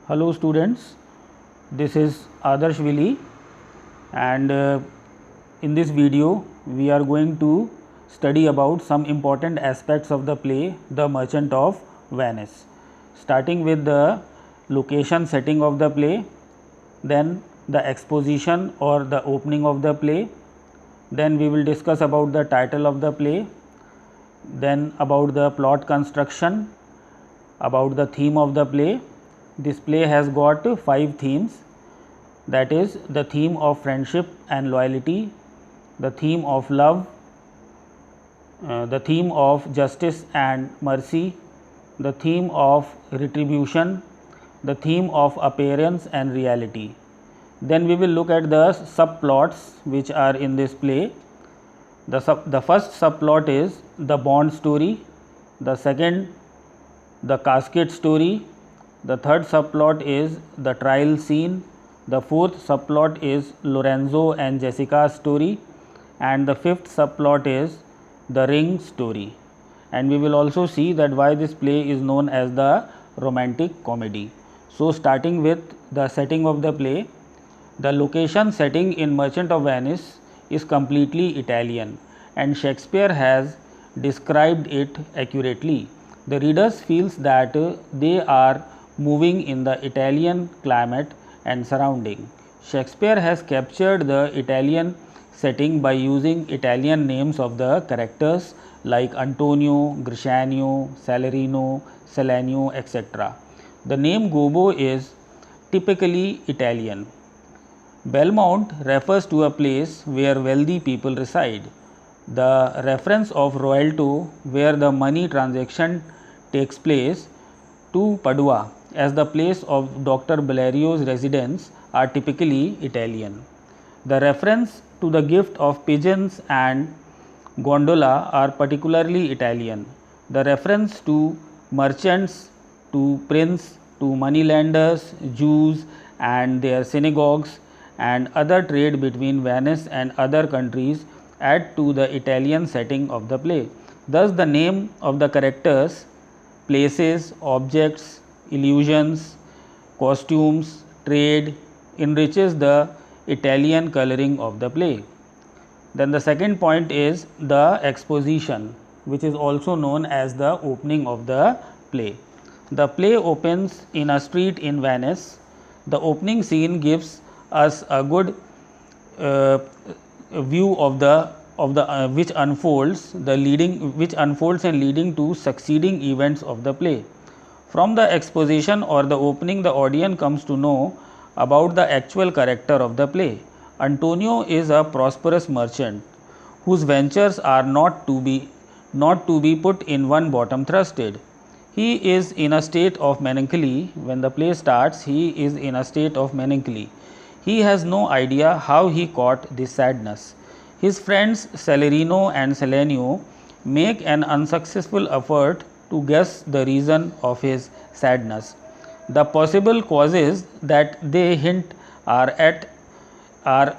Hello students, this is Adarsh Vili, and in this video we are going to study about some important aspects of the play The Merchant of Venice, starting with the location setting of the play, then the exposition or the opening of the play, then we will discuss about the title of the play, then about the plot construction, about the theme of the play. This play has got 5 themes, that is the theme of friendship and loyalty, the theme of love, the theme of justice and mercy, the theme of retribution, the theme of appearance and reality. Then we will look at the subplots which are in this play. The first subplot is the bond story, the second the casket story, the third subplot is the trial scene, the fourth subplot is Lorenzo and Jessica's story, and the fifth subplot is the ring story. And we will also see that why this play is known as the romantic comedy. So, starting with the setting of the play, the location setting in Merchant of Venice is completely Italian, and Shakespeare has described it accurately. The readers feels that they are moving in the Italian climate and surrounding. Shakespeare has captured the Italian setting by using Italian names of the characters like Antonio, Grishanio, Salarino, Salanio, etc. The name Gobbo is typically Italian. Belmont refers to a place where wealthy people reside. The reference of Rialto, where the money transaction takes place, to Padua as the place of Dr. Bellario's residence are typically Italian. The reference to the gift of pigeons and gondola are particularly Italian. The reference to merchants, to prince, to moneylenders, Jews and their synagogues and other trade between Venice and other countries add to the Italian setting of the play. Thus, the name of the characters, places, objects, illusions, costumes, trade enriches the Italian coloring of the play. Then the second point is the exposition, which is also known as the opening of the play. The play opens in a street in Venice. The opening scene gives us a good view of the which unfolds and leading to succeeding events of the play. From the exposition or the opening, the audience comes to know about the actual character of the play. Antonio is a prosperous merchant whose ventures are not to be put in one bottom thrusted. He is in a state of melancholy. When the play starts, he is in a state of melancholy. He has no idea how he caught this sadness. His friends Salarino and Salanio make an unsuccessful effort to guess the reason of his sadness. The possible causes that they hint are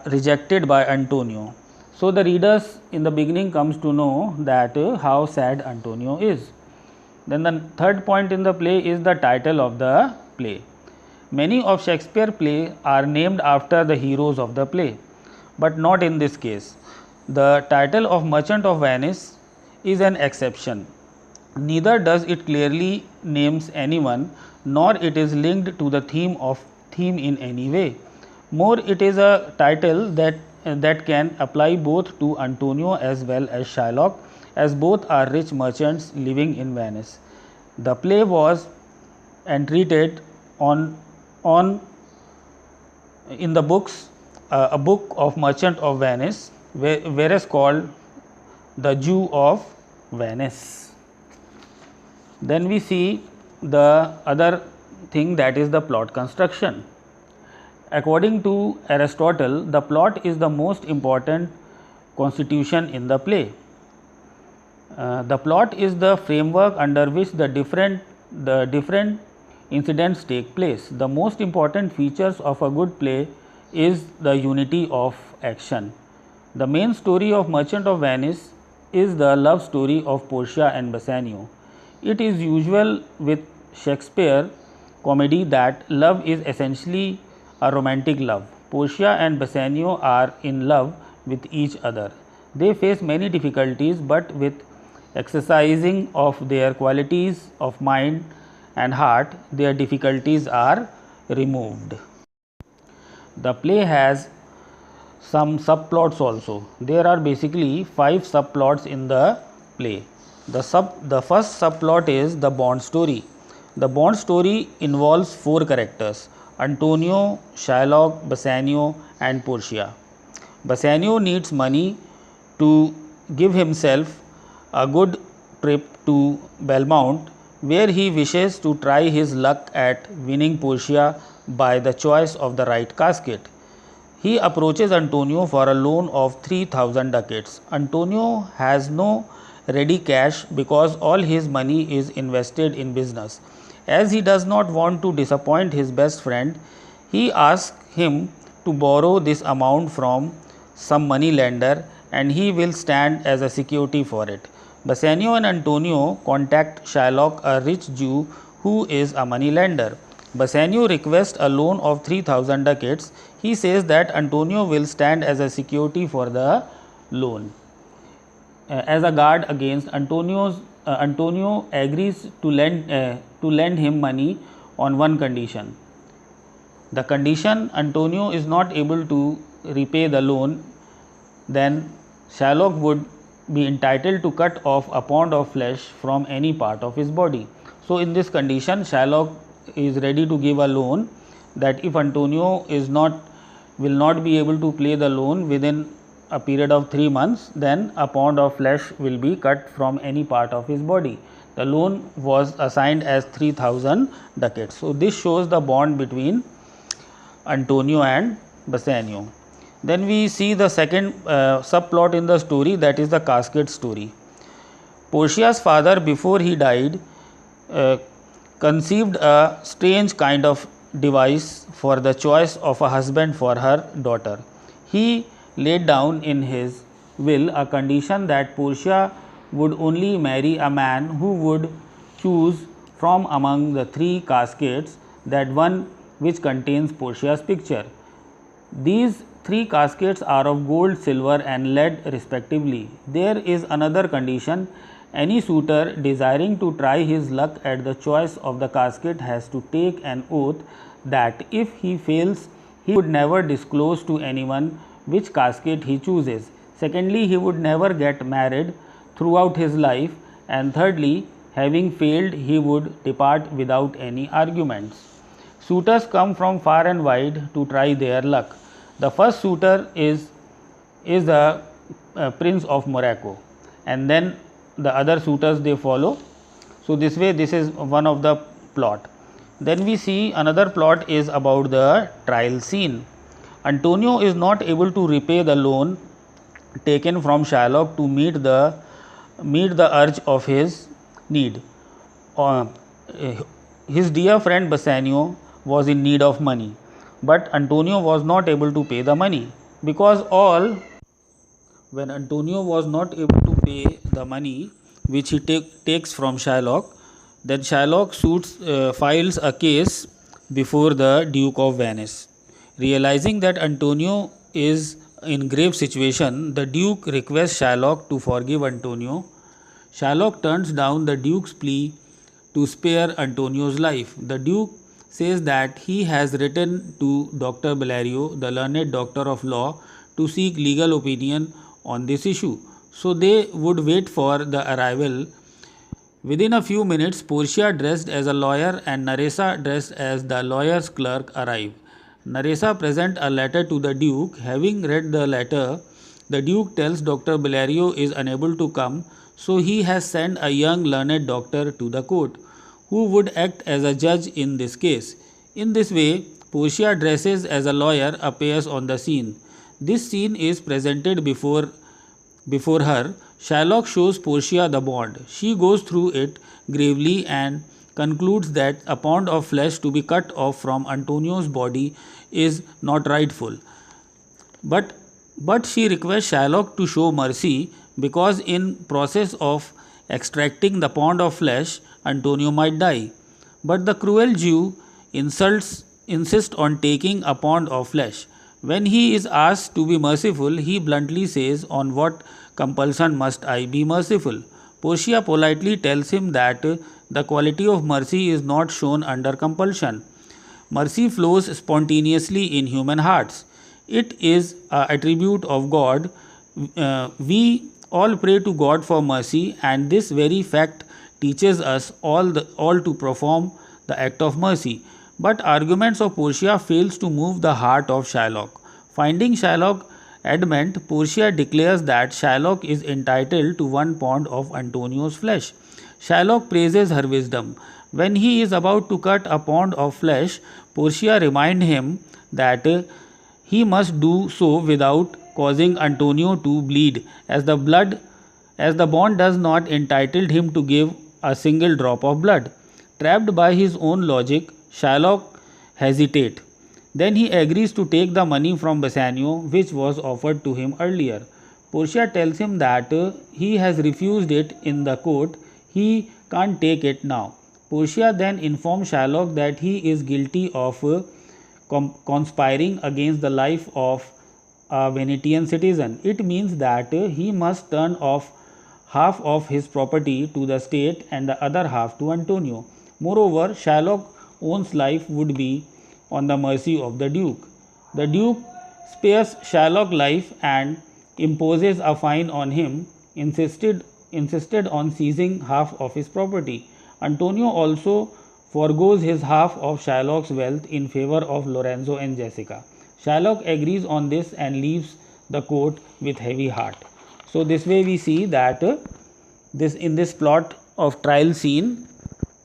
rejected by Antonio. So, the readers in the beginning comes to know that how sad Antonio is. Then the third point in the play is the title of the play. Many of Shakespeare plays are named after the heroes of the play, but not in this case. The title of Merchant of Venice is an exception. Neither does it clearly names anyone, nor it is linked to the theme in any way. More, it is a title that can apply both to Antonio as well as Shylock, as both are rich merchants living in Venice. The play was entreated on in the books, a book of Merchant of Venice, whereas called the Jew of Venice. Then we see the other thing, that is the plot construction. According to Aristotle, the plot is the most important constitution in the play. The plot is the framework under which the different incidents take place. The most important features of a good play is the unity of action. The main story of Merchant of Venice is the love story of Portia and Bassanio. It is usual with Shakespeare comedy that love is essentially a romantic love. Portia and Bassanio are in love with each other. They face many difficulties, but with exercising of their qualities of mind and heart, their difficulties are removed. The play has some subplots also. There are basically 5 subplots in the play. The first subplot is the Bond story. The Bond story involves 4 characters: Antonio, Shylock, Bassanio and Portia. Bassanio needs money to give himself a good trip to Belmont, where he wishes to try his luck at winning Portia by the choice of the right casket. He approaches Antonio for a loan of 3000 ducats. Antonio has no ready cash because all his money is invested in business. As he does not want to disappoint his best friend, he asks him to borrow this amount from some money lender, and he will stand as a security for it. Bassanio and Antonio contact Shylock, a rich Jew who is a money lender. Bassanio requests a loan of 3000 ducats. He says that Antonio will stand as a security for the loan. As a guard against Antonio agrees to lend him money on one condition. The condition: Antonio is not able to repay the loan, then Shylock would be entitled to cut off a pound of flesh from any part of his body. So, in this condition, Shylock is ready to give a loan, that if Antonio will not be able to pay the loan within a period of 3 months, then a pound of flesh will be cut from any part of his body. The loan was assigned as 3000 ducats. So, this shows the bond between Antonio and Bassanio. Then we see the second subplot in the story, that is the casket story. Portia's father, before he died, conceived a strange kind of device for the choice of a husband for her daughter. He laid down in his will a condition that Portia would only marry a man who would choose from among the 3 caskets that one which contains Portia's picture. These 3 caskets are of gold, silver and lead respectively. There is another condition: any suitor desiring to try his luck at the choice of the casket has to take an oath that if he fails, he would never disclose to anyone which casket he chooses. Secondly, he would never get married throughout his life, and thirdly, having failed, he would depart without any arguments. Suitors come from far and wide to try their luck. The first suitor is the Prince of Morocco, and then the other suitors they follow. So, this way this is one of the plot. Then we see another plot is about the trial scene. Antonio is not able to repay the loan taken from Shylock to meet the urge of his need. His dear friend Bassanio was in need of money, but Antonio was not able to pay the money, when Antonio was not able to pay the money which he takes from Shylock, then Shylock files a case before the Duke of Venice. Realizing that Antonio is in grave situation, the Duke requests Shylock to forgive Antonio. Shylock turns down the Duke's plea to spare Antonio's life. The Duke says that he has written to Dr. Bellario, the learned doctor of law, to seek legal opinion on this issue. So they would wait for the arrival. Within a few minutes, Portia, dressed as a lawyer, and Nerissa, dressed as the lawyer's clerk, arrive. Nerissa presents a letter to the Duke. Having read the letter, the Duke tells Dr. Bellario is unable to come, so he has sent a young learned doctor to the court, who would act as a judge in this case. In this way, Portia, dresses as a lawyer, appears on the scene. This scene is presented before her. Shylock shows Portia the bond. She goes through it gravely and concludes that a pound of flesh to be cut off from Antonio's body is not rightful. But she requests Shylock to show mercy, because in process of extracting the pound of flesh, Antonio might die. But the cruel Jew insists on taking a pound of flesh. When he is asked to be merciful, he bluntly says, "On what compulsion must I be merciful?" Portia politely tells him that the quality of mercy is not shown under compulsion. Mercy flows spontaneously in human hearts. It is an attribute of God. We all pray to God for mercy, and this very fact teaches us all to perform the act of mercy. But arguments of Portia fails to move the heart of Shylock. Finding Shylock adamant, Portia declares that Shylock is entitled to 1 pound of Antonio's flesh. Shylock praises her wisdom. When he is about to cut a pound of flesh, Portia reminds him that he must do so without causing Antonio to bleed, as the bond does not entitle him to give a single drop of blood. Trapped by his own logic, Shylock hesitates. Then he agrees to take the money from Bassanio, which was offered to him earlier. Portia tells him that he has refused it in the court. He can't take it now. Portia then informs Shylock that he is guilty of conspiring against the life of a Venetian citizen. It means that he must turn off half of his property to the state and the other half to Antonio. Moreover, Shylock's own life would be on the mercy of the Duke. The Duke spares Shylock's life and imposes a fine on him, insisted on seizing half of his property. Antonio also forgoes his half of Shylock's wealth in favor of Lorenzo and Jessica. Shylock agrees on this and leaves the court with heavy heart. So this way we see that in this plot of trial scene,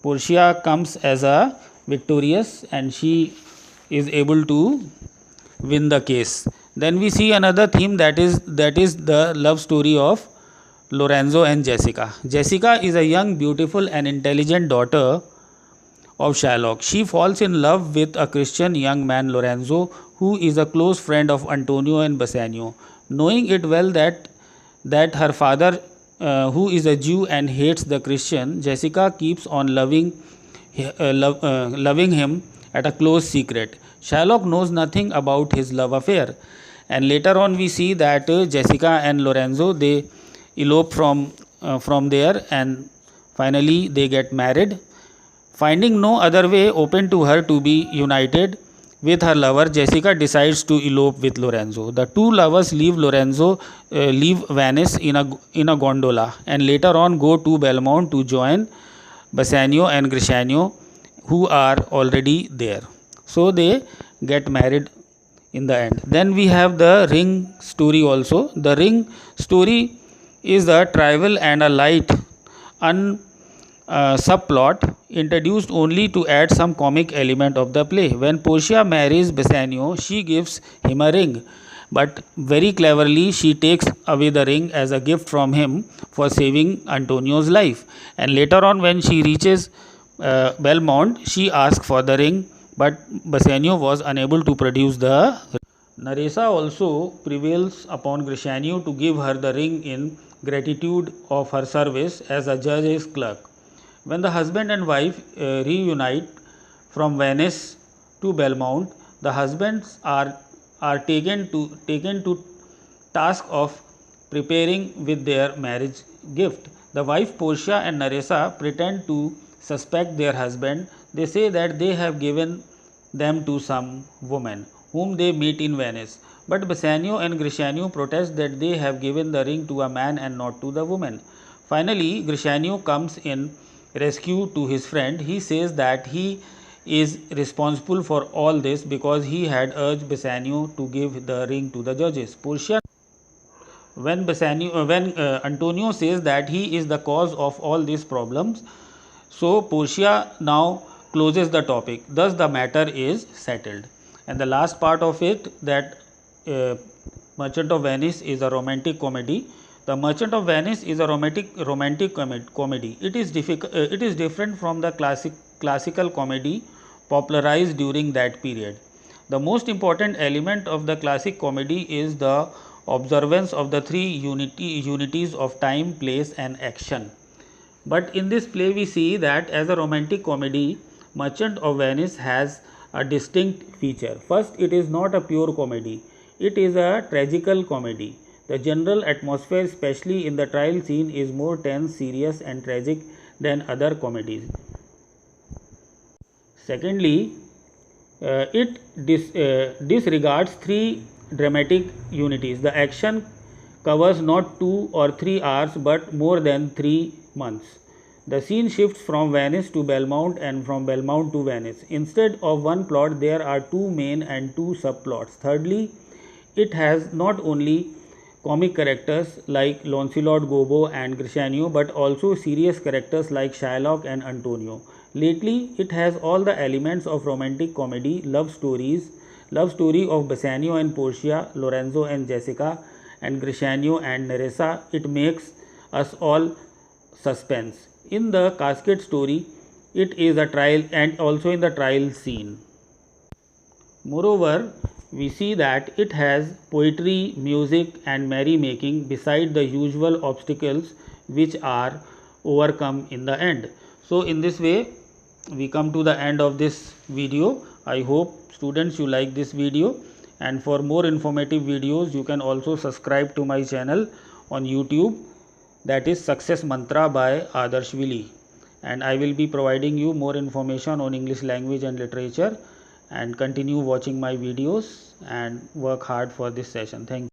Portia comes as a victorious and she is able to win the case. Then we see another theme, that is the love story of Lorenzo and Jessica. Jessica is a young, beautiful and intelligent daughter of Shylock. She falls in love with a Christian young man, Lorenzo, who is a close friend of Antonio and Bassanio. Knowing it well that her father, who is a Jew and hates the Christian, Jessica keeps on loving him at a close secret. Shylock knows nothing about his love affair, and later on we see that Jessica and Lorenzo, they elope from there, and finally they get married. Finding no other way open to her to be united with her lover, Jessica decides to elope with Lorenzo. The two lovers leave Venice in a gondola, and later on go to Belmont to join Bassanio and Grishanio, who are already there. So they get married in the end. Then we have the ring story also. The ring story is the trivial and a light subplot introduced only to add some comic element of the play. When Portia marries Bassanio, she gives him a ring, but very cleverly she takes away the ring as a gift from him for saving Antonio's life. And later on, when she reaches Belmont, she asks for the ring, but Bassanio was unable to produce the ring. Nerissa also prevails upon Grishanio to give her the ring in gratitude of her service as a judge's clerk. When the husband and wife reunite from Venice to Belmont, the husbands are taken to task of preparing with their marriage gift. The wife Portia and Nerissa pretend to suspect their husband. They say that they have given them to some woman whom they meet in Venice. But Bassanio and Grishanio protest that they have given the ring to a man and not to the woman. Finally, Grishanio comes in rescue to his friend. He says that he is responsible for all this because he had urged Bassanio to give the ring to the judges. Portia, when Antonio says that he is the cause of all these problems, so Portia now closes the topic. Thus the matter is settled. And the last part of it, that Merchant of Venice is a romantic comedy. The Merchant of Venice is a romantic comedy. It is different from the classical comedy popularized during that period. The most important element of the classic comedy is the observance of the three unities of time, place and action. But in this play we see that as a romantic comedy, Merchant of Venice has a distinct feature. First, it is not a pure comedy, it is a tragical comedy. The general atmosphere, especially in the trial scene, is more tense, serious, and tragic than other comedies. Secondly, it disregards three dramatic unities. The action covers not 2 or 3 hours but more than 3 months. The scene shifts from Venice to Belmont and from Belmont to Venice. Instead of one plot, there are two main and two subplots. Thirdly, it has not only comic characters like Lancelot, Gobbo, and Grishanio, but also serious characters like Shylock and Antonio. Lately, it has all the elements of romantic comedy, love story of Bassanio and Portia, Lorenzo and Jessica, and Grishanio and Nerissa. It makes us all suspense. In the casket story, it is a trial and also in the trial scene. Moreover, we see that it has poetry, music, and merrymaking beside the usual obstacles which are overcome in the end. So, in this way, we come to the end of this video. I hope students you like this video, and for more informative videos you can also subscribe to my channel on YouTube, that is Success Mantra by Adarsh Willi, and I will be providing you more information on English language and literature. And continue watching my videos and work hard for this session. Thank you.